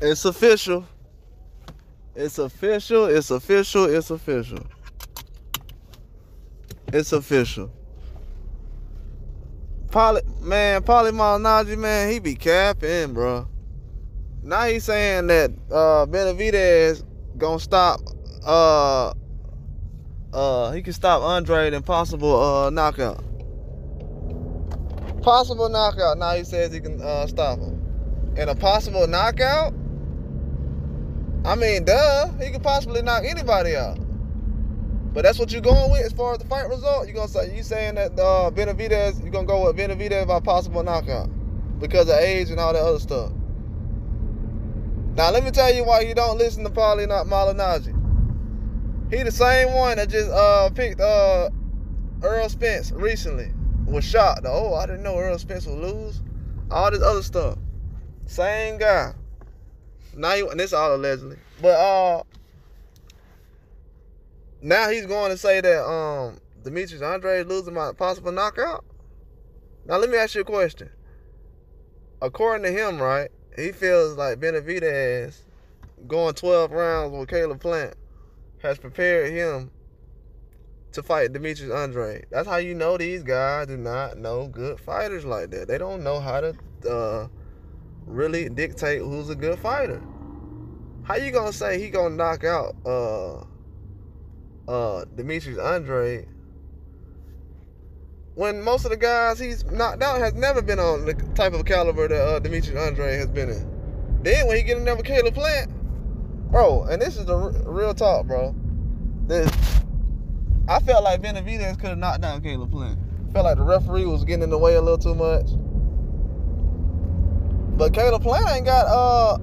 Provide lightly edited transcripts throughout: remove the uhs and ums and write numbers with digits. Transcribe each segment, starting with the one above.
It's official. It's official. It's official. It's official. It's official. Paulie Malignaggi, man, he be capping, bro. Now he's saying that Benavidez gonna stop. He can stop Andrade in possible knockout. Possible knockout. Now he says he can stop him. And a possible knockout? I mean, duh. He could possibly knock anybody out. But that's what you're going with as far as the fight result? You saying that Benavidez, you're going to go with Benavidez by possible knockout because of age and all that other stuff. Now, let me tell you why you don't listen to Paulie Malignaggi. He the same one that just picked Earl Spence recently. Was shocked. Oh, I didn't know Earl Spence would lose. All this other stuff. Same guy. Now and this all allegedly. But now he's going to say that Demetrius Andrade losing by possible knockout. Now let me ask you a question. According to him, right, he feels like Benavidez going 12 rounds with Caleb Plant has prepared him to fight Demetrius Andrade. That's how you know these guys do not know good fighters like that. They don't know how to really dictate who's a good fighter. How you gonna say he gonna knock out Demetrius Andrade when most of the guys he's knocked out has never been on the type of caliber that Demetrius Andrade has been in? Then when he get in there with Caleb Plant, bro, and this is the real talk, bro. I felt like Benavidez could have knocked down Caleb Plant. Felt like the referee was getting in the way a little too much. But Caleb Plant ain't got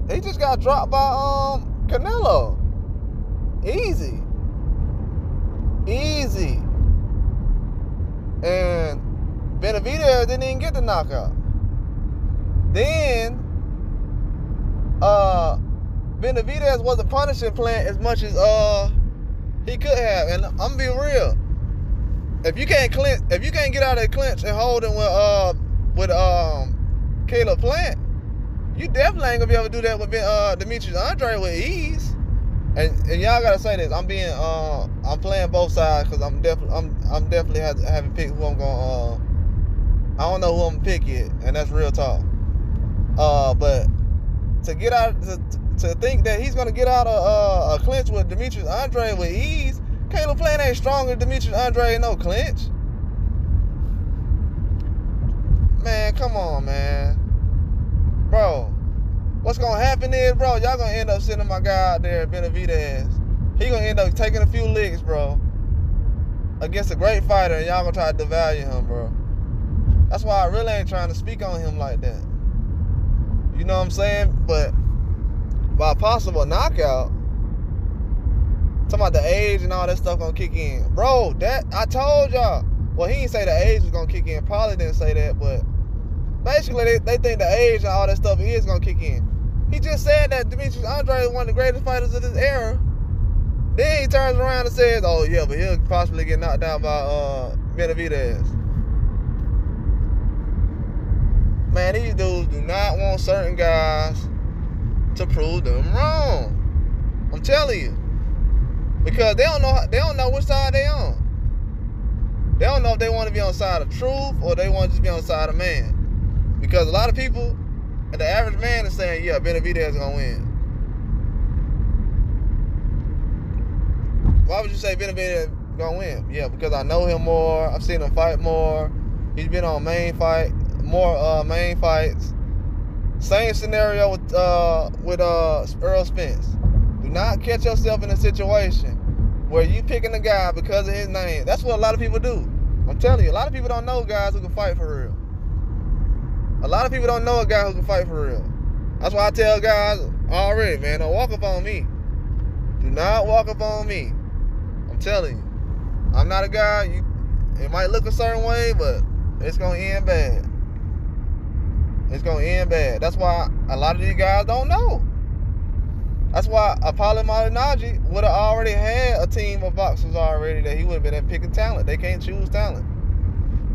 he just got dropped by Canelo. Easy. And Benavidez didn't even get the knockout. Then Benavidez wasn't punishing Plant as much as he could have. And I'm gonna be real. If you can't get out of the clinch and hold him with Caleb Plant, you definitely ain't gonna be able to do that with Demetrius Andrade with ease. And y'all gotta say this. I'm playing both sides because I'm definitely haven't picked who I'm gonna. I don't know who I'm gonna pick yet, and that's real talk. But to get out, to think that he's gonna get out of a clinch with Demetrius Andrade with ease, Caleb Plant ain't stronger than Demetrius Andrade in no clinch. Man, come on, man. Bro, what's gonna happen is, bro, y'all gonna end up sending my guy out there, Benavidez. He gonna end up taking a few licks, bro, against a great fighter, and y'all gonna try to devalue him, bro. That's why I really ain't trying to speak on him like that. You know what I'm saying? But by possible knockout, talking about the age and all that stuff gonna kick in. Bro, that I told y'all. Well, he didn't say the age was gonna kick in. Paulie didn't say that, but basically they think the age and all that stuff is gonna kick in. He just said that Demetrius Andrade is one of the greatest fighters of this era. Then he turns around and says, oh yeah, but he'll possibly get knocked down by Benavidez. Man, these dudes do not want certain guys to prove them wrong. I'm telling you. Because they don't know which side they on. They don't know if they want to be on the side of truth or they want to just be on the side of man. Because a lot of people, and the average man is saying, yeah, Benavidez is going to win. Why would you say Benavidez is going to win? Yeah, because I know him more. I've seen him fight more. He's been on more main fights. Same scenario with Earl Spence. Do not catch yourself in a situation where you picking a guy because of his name. That's what a lot of people do. I'm telling you, a lot of people don't know guys who can fight for real. A lot of people don't know a guy who can fight for real. That's why I tell guys already, man, don't walk up on me. Do not walk up on me. I'm telling you. I'm not a guy, it might look a certain way, but it's going to end bad. It's going to end bad. That's why a lot of these guys don't know. That's why Paulie Malignaggi would have already had a team of boxers already that he would have been picking talent. They can't choose talent.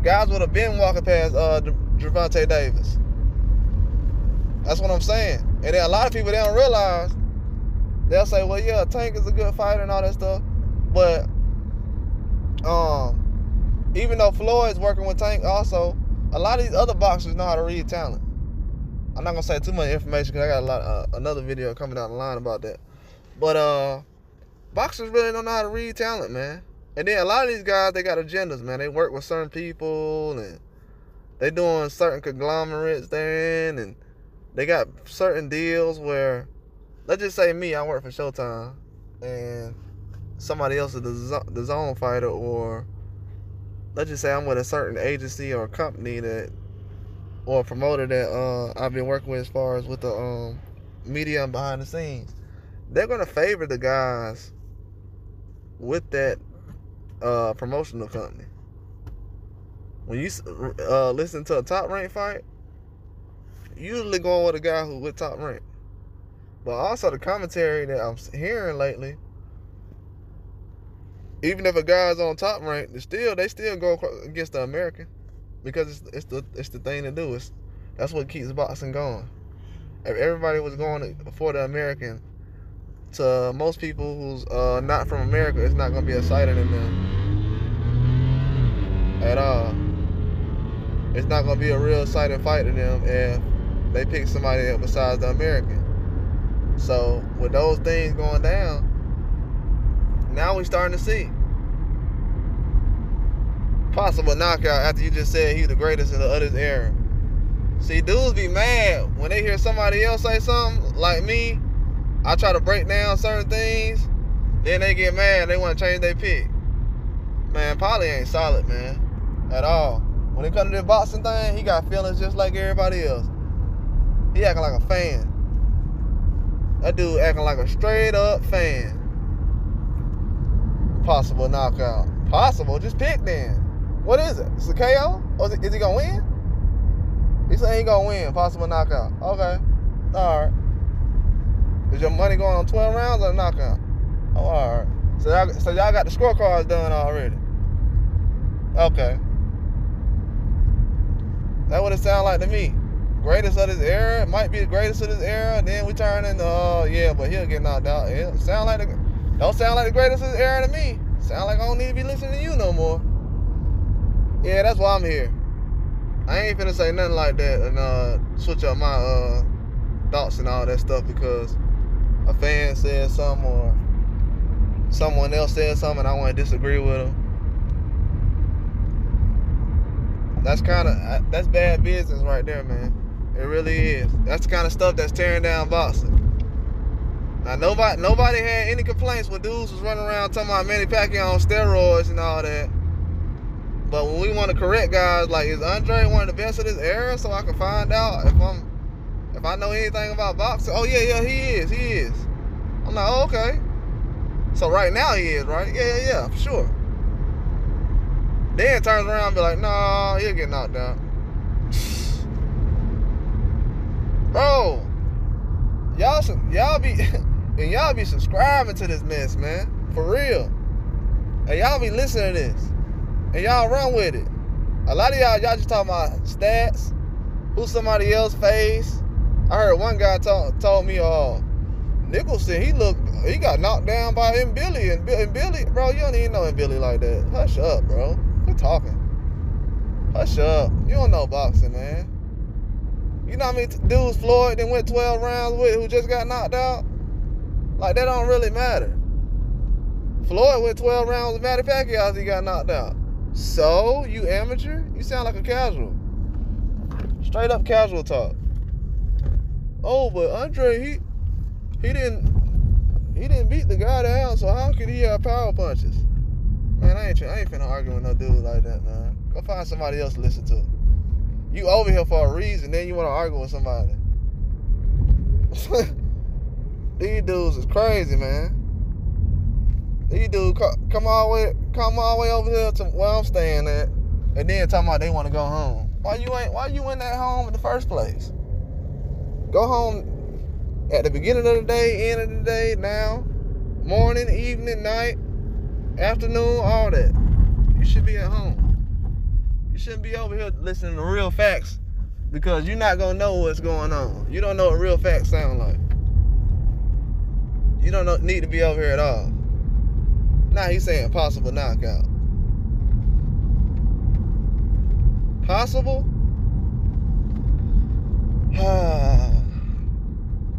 Guys would have been walking past Gervonta Davis. That's what I'm saying. And then a lot of people, they don't realize, they'll say, well, yeah, Tank is a good fighter and all that stuff. But even though Floyd's working with Tank also, a lot of these other boxers know how to read talent. I'm not going to say too much information because I got another video coming down the line about that. But boxers really don't know how to read talent, man. And then a lot of these guys, they got agendas, man. They work with certain people, and they doing certain conglomerates they're in, and they got certain deals where, let's just say me, I work for Showtime, and somebody else is the zone fighter, or let's just say I'm with a certain agency or a company that, or a promoter that I've been working with as far as with the media and behind the scenes. They're going to favor the guys with that promotional company. When you listen to a top rank fight, usually going with a guy who with top rank. But also the commentary that I'm hearing lately, even if a guy's on top rank, they still go against the American, because it's the thing to do. That's what keeps boxing going. If everybody was going for the American, to most people who's not from America, it's not going to be exciting in them at all. It's not going to be a real exciting fight to them if they pick somebody else besides the American. So with those things going down, now we starting to see possible knockout after you just said he's the greatest in the other era. See, dudes be mad when they hear somebody else say something. Like me, I try to break down certain things, then they get mad, they want to change their pick. Man, Paulie ain't solid, man, at all. When it comes to this boxing thing, he got feelings just like everybody else. He acting like a fan. That dude acting like a straight up fan. Possible knockout. Possible? Just pick then. What is it? It's a KO? Or is he going to win? He saying he going to win. Possible knockout. Okay. All right. Is your money going on 12 rounds or a knockout? Oh, all right. So y'all got the scorecards done already. Okay. That's what it sounds like to me. Greatest of this era. It might be the greatest of this era. Then we turn into, yeah, but he'll get knocked out. It don't sound like the greatest of this era to me. Sound like I don't need to be listening to you no more. Yeah, that's why I'm here. I ain't finna say nothing like that and switch up my thoughts and all that stuff because a fan said something or someone else said something and I want to disagree with them. That's bad business right there, man. It really is. That's the kind of stuff that's tearing down boxing. Now, nobody had any complaints when dudes was running around talking about Manny Pacquiao on steroids and all that. But when we want to correct guys, like, is Andrade one of the best of this era? So I can find out if I know anything about boxing. Oh yeah, he is. I'm like, oh, okay. So right now he is, right? Yeah, for sure. Then turns around and be like, nah, he'll get knocked out. Bro, y'all be subscribing to this mess, man. For real. And y'all be listening to this. And y'all run with it. A lot of y'all just talking about stats, who somebody else face. I heard one guy told me, Nicholson, he got knocked down by Billy. And Billy, bro, you don't even know Billy like that. Hush up, bro. Quit talking. Hush up. You don't know boxing, man. You know how many dudes Floyd then went 12 rounds with who just got knocked out? Like, that don't really matter. Floyd went 12 rounds with Manny Pacquiao after he got knocked out. So, you amateur? You sound like a casual. Straight up casual talk. Oh, but Andre, he didn't beat the guy down, so how could he have power punches? Man, I ain't finna argue with no dude like that, man. Go find somebody else to listen to. You over here for a reason, then you want to argue with somebody. These dudes is crazy, man. These dudes come all the way over here to where I'm staying at, and then talking about they want to go home. Why you in that home in the first place? Go home at the beginning of the day, end of the day, now, morning, evening, night, afternoon, all that. You should be at home. You shouldn't be over here listening to real facts Because you're not gonna know what's going on. You don't know what real facts sound like. You don't need to be over here at all. Now he's saying possible knockout. Possible?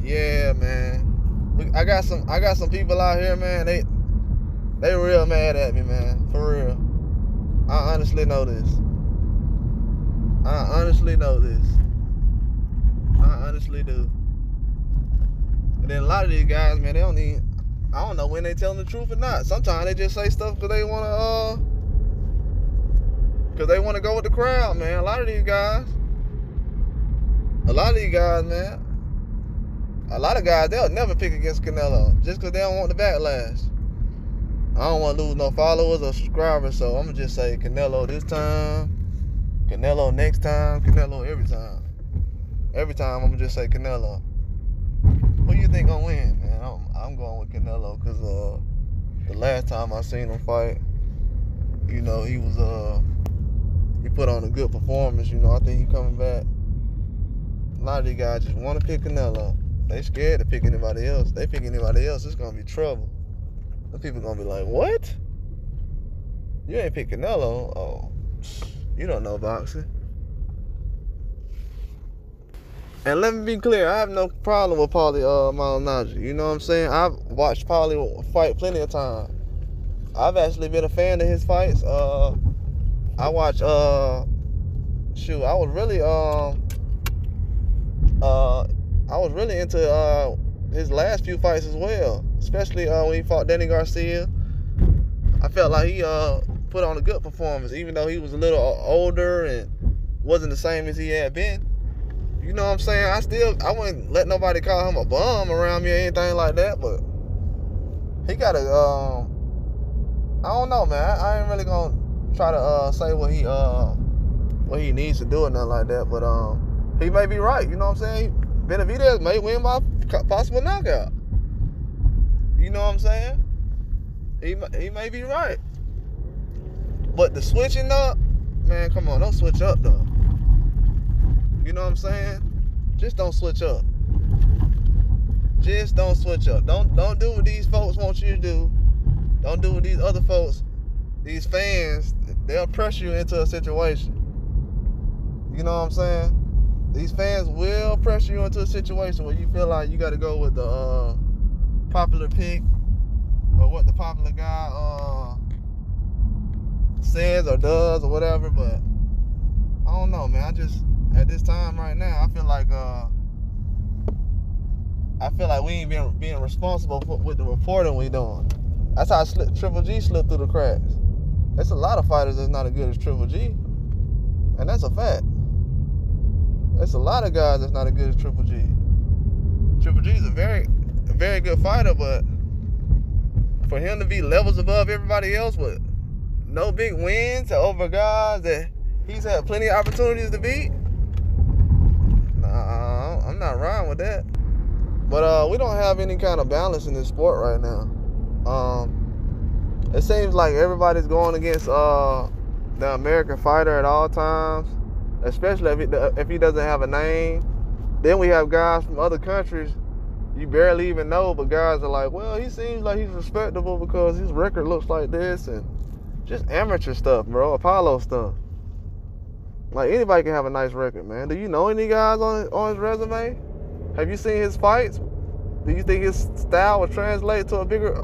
Yeah, man. I got some people out here, man. They real mad at me, man. For real. I honestly know this. I honestly do. And then a lot of these guys, man, I don't know when they telling the truth or not. Sometimes they just say stuff because they want to go with the crowd, man. A lot of these guys, man. A lot of guys, they'll never pick against Canelo just because they don't want the backlash. I don't want to lose no followers or subscribers, so I'm going to just say Canelo this time, Canelo next time, Canelo every time. Every time I'm going to just say Canelo. Who you think gonna win, man? I'm going with Canelo because the last time I seen him fight, you know, he put on a good performance. You know, I think he coming back. A lot of these guys just want to pick Canelo. They scared to pick anybody else. They pick anybody else, it's gonna be trouble. The people gonna be like, what? You ain't pick Canelo? Oh, you don't know boxing. And let me be clear, I have no problem with Paulie Malignaggi. You know what I'm saying? I've watched Paulie fight plenty of times. I've actually been a fan of his fights. I watch I was really into his last few fights as well, especially when he fought Danny Garcia. I felt like he put on a good performance, even though he was a little older and wasn't the same as he had been. You know what I'm saying? I wouldn't let nobody call him a bum around me or anything like that, but he got a, I don't know, man. I ain't really gonna try to say what he needs to do or nothing like that, but he may be right. You know what I'm saying? Benavidez may win by possible knockout. You know what I'm saying? He may be right. But the switching up, man, come on, don't switch up though. You know what I'm saying? Just don't switch up. Just don't switch up. Don't do what these folks want you to do. Don't do what these other folks, these fans, they'll pressure you into a situation. You know what I'm saying? These fans will pressure you into a situation where you feel like you got to go with the popular pick or what the popular guy says or does or whatever. But I don't know, man. At this time right now, I feel like we ain't being responsible with the reporting we doing. That's how Triple G slipped through the cracks. There's a lot of fighters that's not as good as Triple G, and that's a fact. There's a lot of guys that's not as good as Triple G. Triple G is a very, very good fighter, but for him to be levels above everybody else with no big wins over guys that he's had plenty of opportunities to beat, nah, I'm not riding with that. But we don't have any kind of balance in this sport right now. It seems like everybody's going against the American fighter at all times, especially if he doesn't have a name. Then we have guys from other countries you barely even know, but guys are like, well, he seems like he's respectable because his record looks like this, and just amateur stuff, bro, Apollo stuff. Like, anybody can have a nice record, man. Do you know any guys on his resume? Have you seen his fights? Do you think his style will translate to a bigger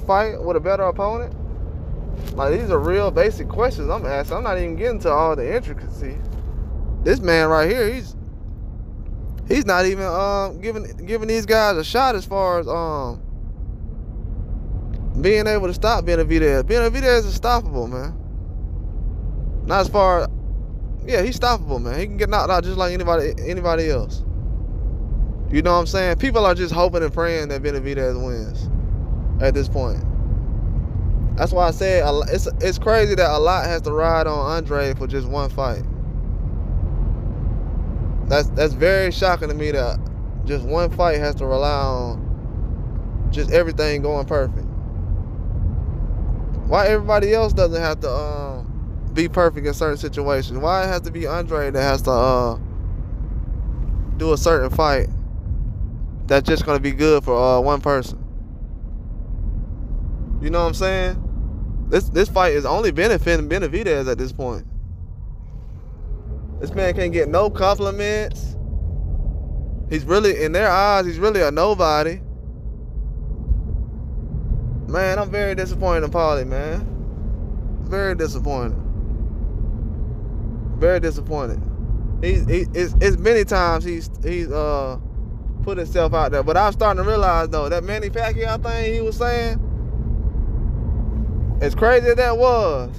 fight with a better opponent? Like, these are real basic questions I'm asking. I'm not even getting to all the intricacy. This man right here, he's not even giving these guys a shot as far as being able to stop Benavidez. Benavidez is stoppable, man. Not as far, yeah, he's stoppable, man. He can get knocked out just like anybody else. You know what I'm saying? People are just hoping and praying that Benavidez wins at this point. That's why I said it's crazy that a lot has to ride on Andrade for just one fight. That's very shocking to me that just one fight has to rely on just everything going perfect. Why everybody else doesn't have to be perfect in certain situations? Why it has to be Andrade that has to do a certain fight that's just gonna be good for one person. You know what I'm saying? This fight is only benefiting Benavidez at this point. This man can't get no compliments. He's really, in their eyes, he's really a nobody. Man, I'm very disappointed in Paulie, man. Very disappointed. Very disappointed. It's many times he's put himself out there, but I'm starting to realize though that Manny Pacquiao thing he was saying, as crazy as that was,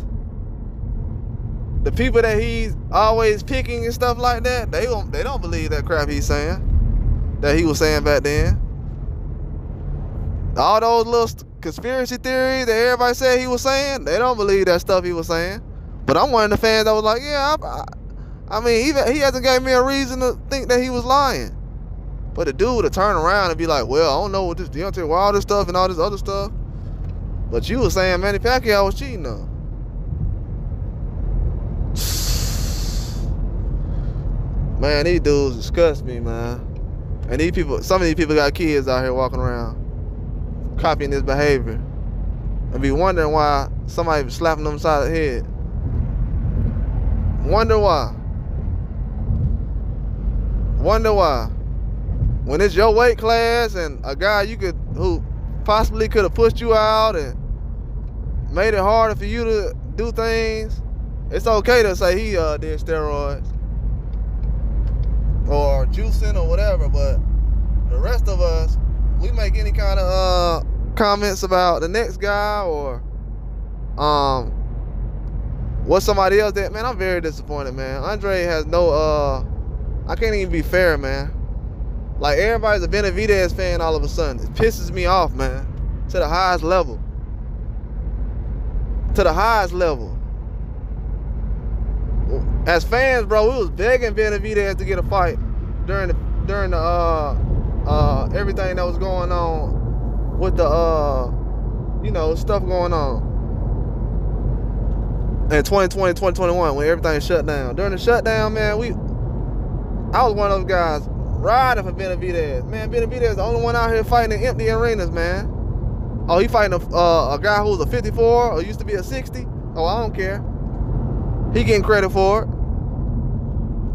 the people that he's always picking and stuff like that, they don't believe that crap he's saying, that he was saying back then. All those little conspiracy theories that everybody said he was saying, they don't believe that stuff he was saying. But I'm one of the fans that was like, yeah, I mean, even he hasn't gave me a reason to think that he was lying. But the dude to turn around and be like, well, I don't know what this Deontay Wilder stuff and all this other stuff, but you were saying Manny Pacquiao was cheating though. Man, these dudes disgust me, man. And these people, some of these people got kids out here walking around copying this behavior and be wondering why somebody be slapping them upside the head. Wonder why. Wonder why. When it's your weight class and a guy who possibly could have pushed you out and made it harder for you to do things, it's okay to say he did steroids or juicing or whatever, but the rest of us, we make any kind of comments about the next guy or what somebody else did. Man, I'm very disappointed, man. Andrade has no I can't even be fair, man. Like, everybody's a Benavidez fan all of a sudden. It pisses me off, man. To the highest level. To the highest level. As fans, bro, we was begging Benavidez to get a fight during the everything that was going on with the you know, stuff going on in 2020, 2021 when everything shut down. During the shutdown, man, I was one of those guys riding for Benavidez. Man, Benavidez the only one out here fighting in empty arenas, man. Oh, he fighting a guy who's a 54 or used to be a 60. Oh, I don't care. He getting credit for it.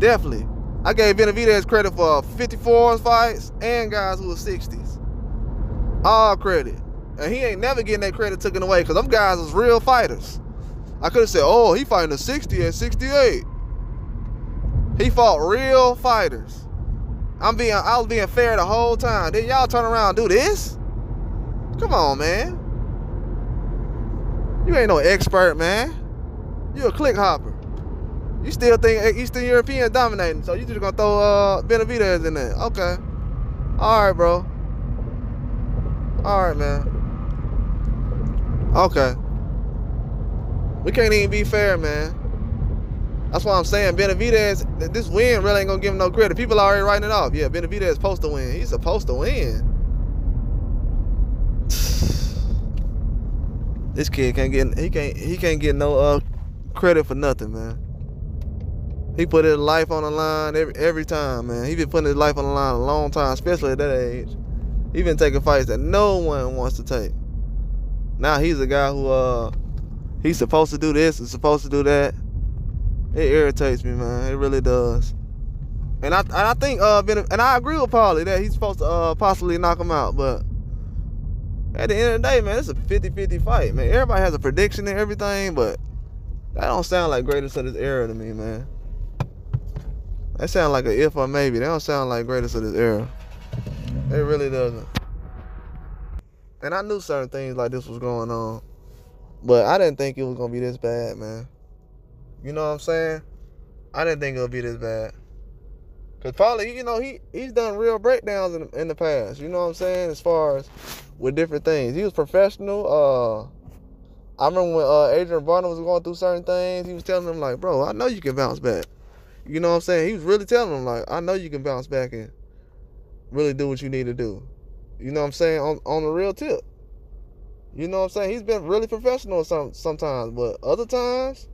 Definitely. I gave Benavidez credit for 54s fights and guys who were 60s. All credit. And he ain't never getting that credit taken away because them guys was real fighters. I could have said, oh, he fighting a 60 and 68. He fought real fighters. I was being fair the whole time. Then y'all turn around and do this? Come on, man. You ain't no expert, man. You a click hopper. You still think Eastern European dominating, so you just gonna throw Benavidez in there. Okay. Alright, bro. Alright, man. Okay. We can't even be fair, man. That's why I'm saying Benavidez, this win really ain't gonna give him no credit. People are already writing it off. Yeah, Benavidez supposed to win. He's supposed to win. This kid can't get no credit for nothing, man. He put his life on the line every time, man. He been putting his life on the line a long time, especially at that age. He been taking fights that no one wants to take. Now he's a guy who he's supposed to do this and supposed to do that. It irritates me, man. It really does. And I think and I agree with Paulie that he's supposed to possibly knock him out, but at the end of the day, man, it's a 50-50 fight, man. Everybody has a prediction and everything, but that don't sound like greatest of this era to me, man. That sound like an if or maybe. That don't sound like greatest of this era. It really doesn't. And I knew certain things like this was going on, but I didn't think it was gonna be this bad, man. You know what I'm saying? I didn't think it would be this bad. Cause probably, you know, he's done real breakdowns in the past. You know what I'm saying? As far as with different things, he was professional. I remember when Adrian Barner was going through certain things, he was telling him like, "Bro, I know you can bounce back." You know what I'm saying? He was really telling him like, "I know you can bounce back and really do what you need to do." You know what I'm saying? On the real tip. You know what I'm saying? He's been really professional sometimes, but other times,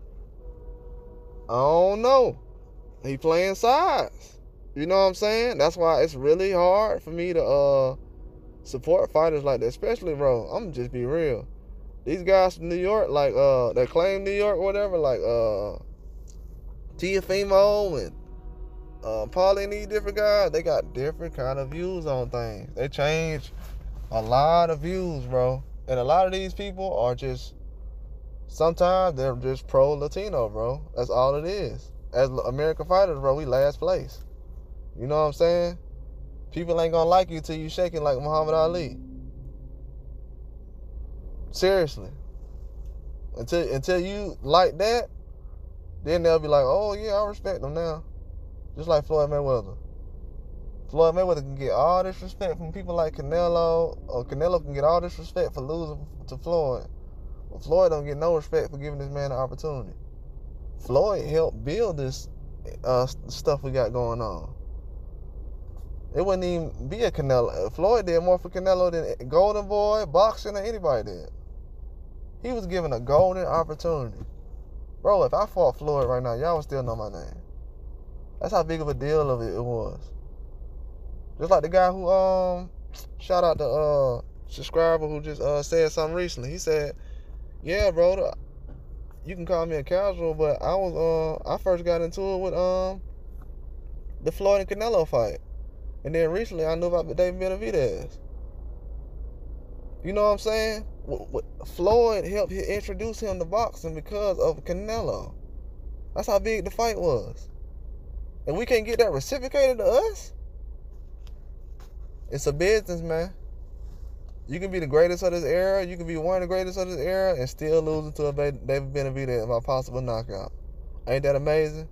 I don't know. He playing sides. You know what I'm saying? That's why it's really hard for me to support fighters like that. Especially, bro, I'm gonna just be real. These guys from New York, like that claim New York or whatever, like Tiafimo and Paulie and these different guys, they got different kind of views on things. They change a lot of views, bro. And a lot of these people are just, sometimes they're just pro-Latino, bro. That's all it is. As American fighters, bro, we last place. You know what I'm saying? People ain't gonna like you till you shaking like Muhammad Ali. Seriously. Until you like that, then they'll be like, oh yeah, I respect them now. Just like Floyd Mayweather. Floyd Mayweather can get all this respect from people like Canelo, or Canelo can get all this respect for losing to Floyd. But Floyd don't get no respect for giving this man an opportunity. Floyd helped build this stuff we got going on. It wouldn't even be a Canelo. Floyd did more for Canelo than Golden Boy, boxing, or anybody did. He was given a golden opportunity. Bro, if I fought Floyd right now, y'all would still know my name. That's how big of a deal of it was. Just like the guy who, shout out the subscriber who just said something recently. He said, yeah, bro, you can call me a casual, but I first got into it with the Floyd and Canelo fight. And then recently I knew about David Benavidez. You know what I'm saying? Floyd helped introduce him to boxing because of Canelo. That's how big the fight was. And we can't get that reciprocated to us? It's a business, man. You can be the greatest of this era. You can be one of the greatest of this era and still losing to a David Benavidez by possible knockout. Ain't that amazing?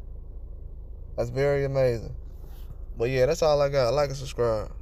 That's very amazing. But yeah, that's all I got. Like and subscribe.